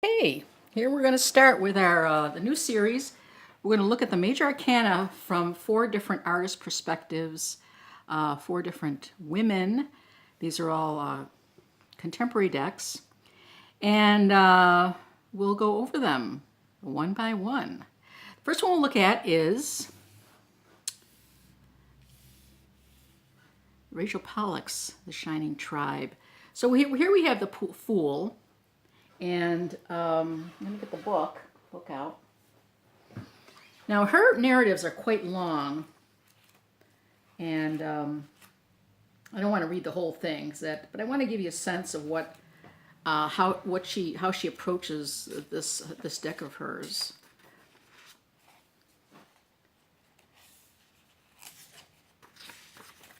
Hey, here we're going to start with our the new series. We're going to look at the major arcana from four different artist perspectives, four different women. These are all contemporary decks, and we'll go over them one by one. The first one we'll look at is Rachel Pollux, The Shining Tribe. So here we have the Fool, and let me get the book out. Now her narratives are quite long, and I don't want to read the whole thing, but I want to give you a sense of how she approaches this deck of hers.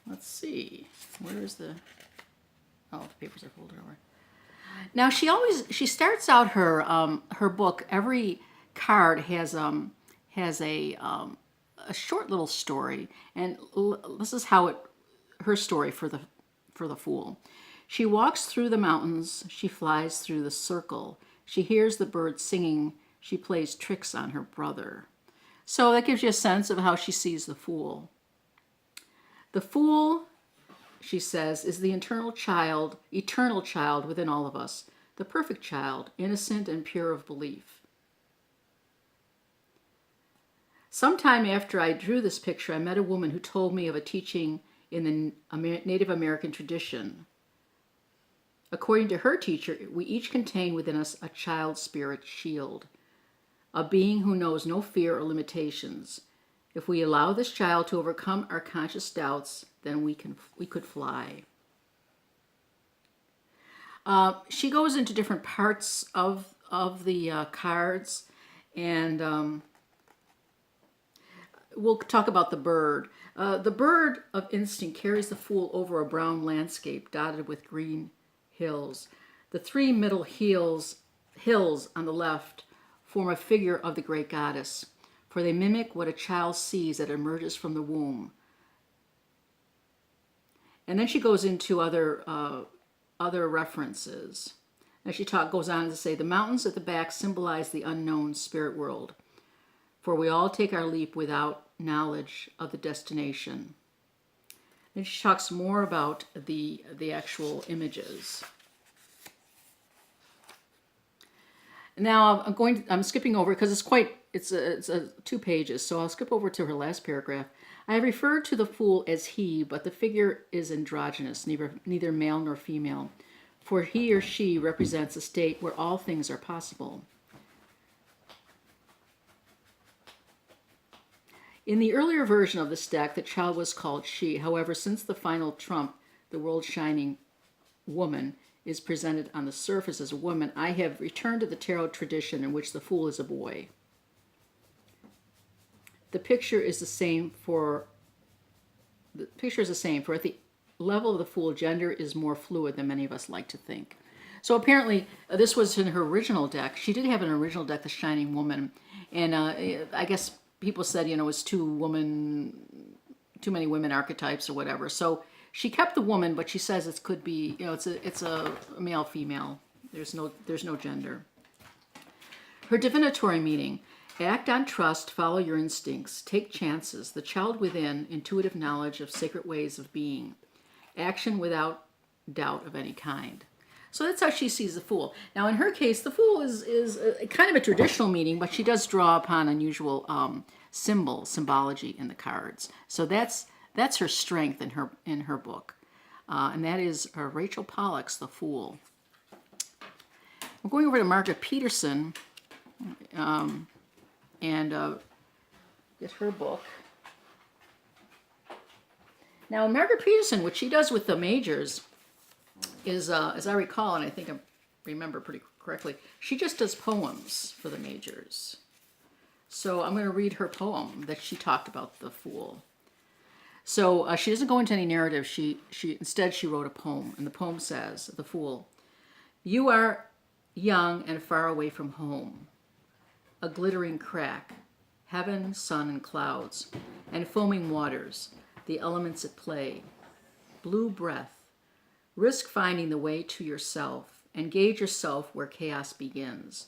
Let's see, where is the? Oh, the papers are folded over. Now she starts out her book. Every card has a short little story, and this is how her story for the Fool. She walks through the mountains. She flies through the circle. She hears the birds singing. She plays tricks on her brother. So that gives you a sense of how she sees the Fool. The Fool, she says, is the eternal child within all of us, the perfect child, innocent and pure of belief. Sometime after I drew this picture, I met a woman who told me of a teaching in the Native American tradition. According to her teacher, we each contain within us a child spirit shield, a being who knows no fear or limitations. If we allow this child to overcome our conscious doubts, then we could fly. She goes into different parts of the cards, and we'll talk about the bird. The bird of instinct carries the Fool over a brown landscape dotted with green hills. The three middle hills on the left form a figure of the great goddess, for they mimic what a child sees that emerges from the womb. And then she goes into other references. And she goes on to say, the mountains at the back symbolize the unknown spirit world, for we all take our leap without knowledge of the destination. Then she talks more about the actual images. Now I'm skipping over because it's 2 pages, so I'll skip over to her last paragraph. I have referred to the Fool as he, but the figure is androgynous, neither male nor female, for he or she represents a state where all things are possible. In the earlier version of this deck, the child was called she. However, since the final trump, the world shining woman, is presented on the surface as a woman, I have returned to the tarot tradition in which the Fool is a boy. The picture is the same for at the level of the Fool, gender is more fluid than many of us like to think. So apparently, this was in her original deck. She did have an original deck, the Shining Woman, and I guess people said, it's too many women archetypes or whatever. So she kept the woman, but she says it could be, it's a male female. There's no gender. Her divinatory meaning: act on trust, follow your instincts, take chances. The child within, intuitive knowledge of sacred ways of being, action without doubt of any kind. So that's how she sees the Fool. Now, in her case, the Fool is kind of a traditional meaning, but she does draw upon unusual symbology in the cards. So that's her strength in her book, and that is Rachel Pollux, The Fool. We're going over to Margit Peterson, and get her book. Now, Margit Peterson, what she does with the majors is, as I recall, and I think I remember pretty correctly, she just does poems for the majors. So I'm going to read her poem that she talked about the Fool. So she doesn't go into any narrative. Instead she wrote a poem, and the poem says, The Fool: you are young and far away from home, a glittering crack, heaven, sun, and clouds, and foaming waters, the elements at play, blue breath. Risk finding the way to yourself and gauge yourself where chaos begins,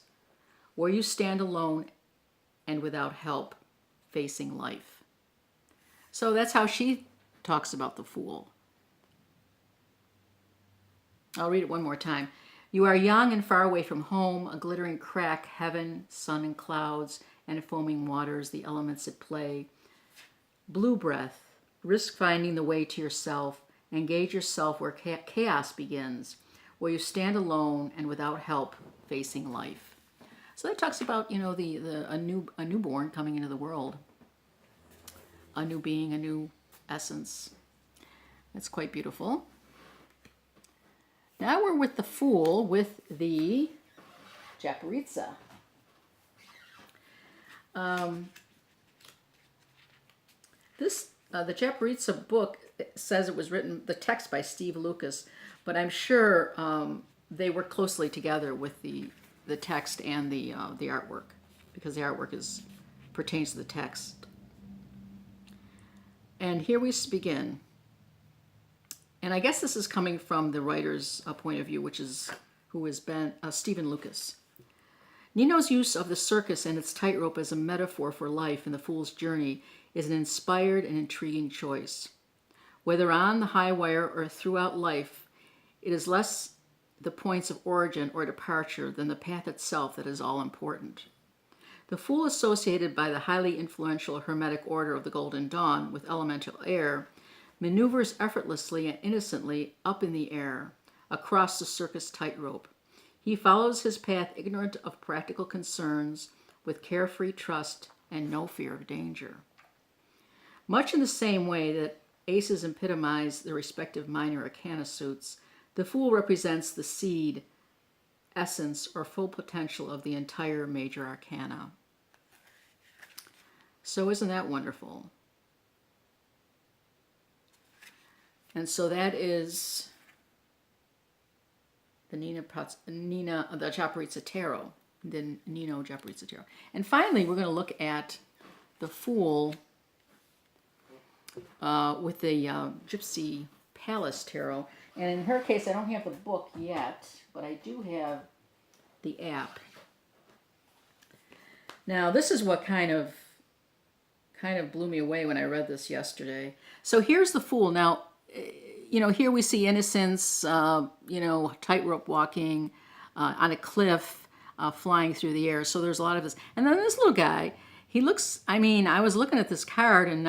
where you stand alone and without help, facing life. So that's how she talks about the fool. I'll read it one more time. You are young and far away from home, a glittering crack, heaven, sun and clouds, and foaming waters, the elements at play. Blue breath, risk finding the way to yourself, and gauge yourself where chaos begins, where you stand alone and without help, facing life. So that talks about, a newborn coming into the world, a new being, a new essence. That's quite beautiful. Now we're with the Fool, with the Japaritsa. The Japaritsa book says it was written, the text by Steve Lucas, but I'm sure they work closely together with the text and the artwork, because the artwork pertains to the text. And here we begin. And I guess this is coming from the writer's point of view, who has been Stephen Lucas. Nino's use of the circus and its tightrope as a metaphor for life in The Fool's Journey is an inspired and intriguing choice. Whether on the high wire or throughout life, it is less the points of origin or departure than the path itself that is all important. The Fool, associated by the highly influential Hermetic Order of the Golden Dawn with elemental air, maneuvers effortlessly and innocently up in the air, across the circus tightrope. He follows his path ignorant of practical concerns, with carefree trust and no fear of danger. Much in the same way that aces epitomize the respective minor arcana suits, the Fool represents the seed, essence, or full potential of the entire major arcana. So isn't that wonderful? And so that is the the Japaritsa Tarot, the Nino Japaritsa Tarot. And finally, we're going to look at the Fool with the Gypsy Palace Tarot. And in her case, I don't have the book yet, but I do have the app. Now, this is what kind of blew me away when I read this yesterday. So here's the Fool. Now, here we see innocence, tightrope walking on a cliff, flying through the air. So there's a lot of this. And then this little guy, he looks, I was looking at this card and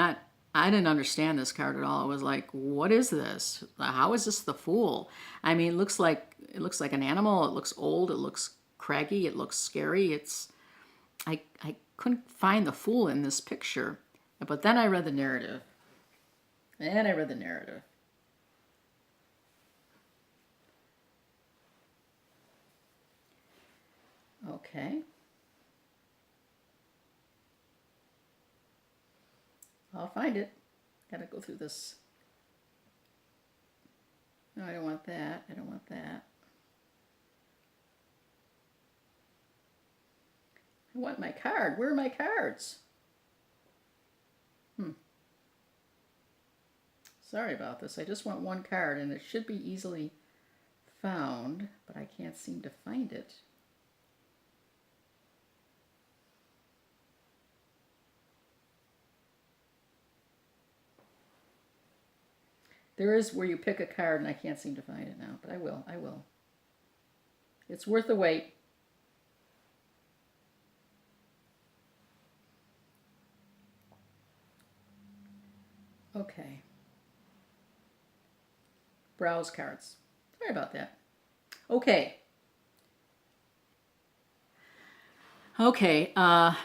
I didn't understand this card at all. I was like, what is this? How is this the Fool? It looks like an animal. It looks old. It looks craggy. It looks scary. I couldn't find the Fool in this picture. But then I read the narrative. Okay. I'll find it. Gotta go through this. No, I don't want that. I want my card. Where are my cards? Sorry about this. I just want one card, and it should be easily found, but I can't seem to find it. There is where you pick a card, and I can't seem to find it now, but I will. It's worth the wait. Okay. Browse cards. Sorry about that. Okay.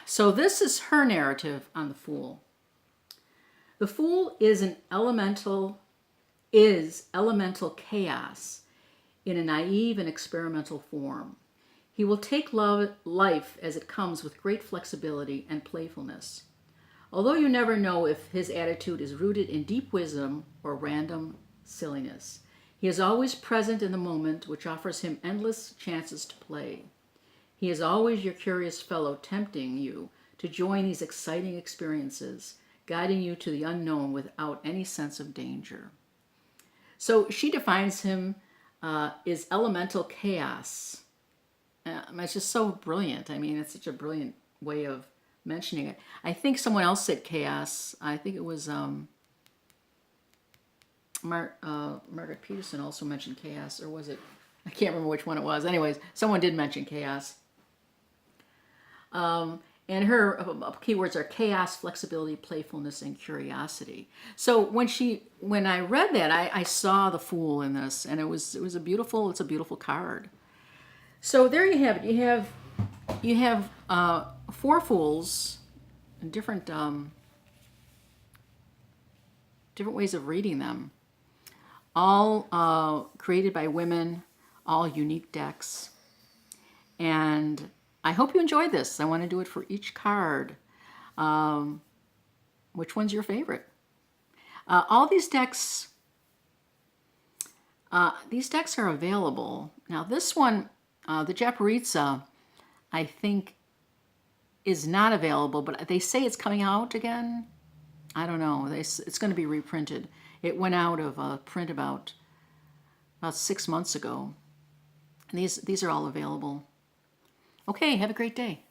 So this is her narrative on the Fool. The Fool is elemental chaos in a naive and experimental form. He will take life as it comes with great flexibility and playfulness. Although you never know if his attitude is rooted in deep wisdom or random silliness, he is always present in the moment, which offers him endless chances to play. He is always your curious fellow, tempting you to join these exciting experiences, guiding you to the unknown without any sense of danger. So she defines him is Elemental Chaos. It's just so brilliant. I mean, it's such a brilliant way of mentioning it. I think someone else said chaos. I think it was Margit Peterson also mentioned chaos, or was it? I can't remember which one it was. Anyways, someone did mention chaos. And her keywords are chaos, flexibility, playfulness, and curiosity. So when I read that, I saw the Fool in this, and it's a beautiful card. So there you have it. You have 4 fools, and different ways of reading them, all created by women, all unique decks, and I hope you enjoyed this. I want to do it for each card. Which one's your favorite? All these decks are available. Now this one, the Japaritsa, I think is not available, but they say it's coming out again. I don't know. It's going to be reprinted. It went out of print about 6 months ago. And these are all available. Okay, have a great day.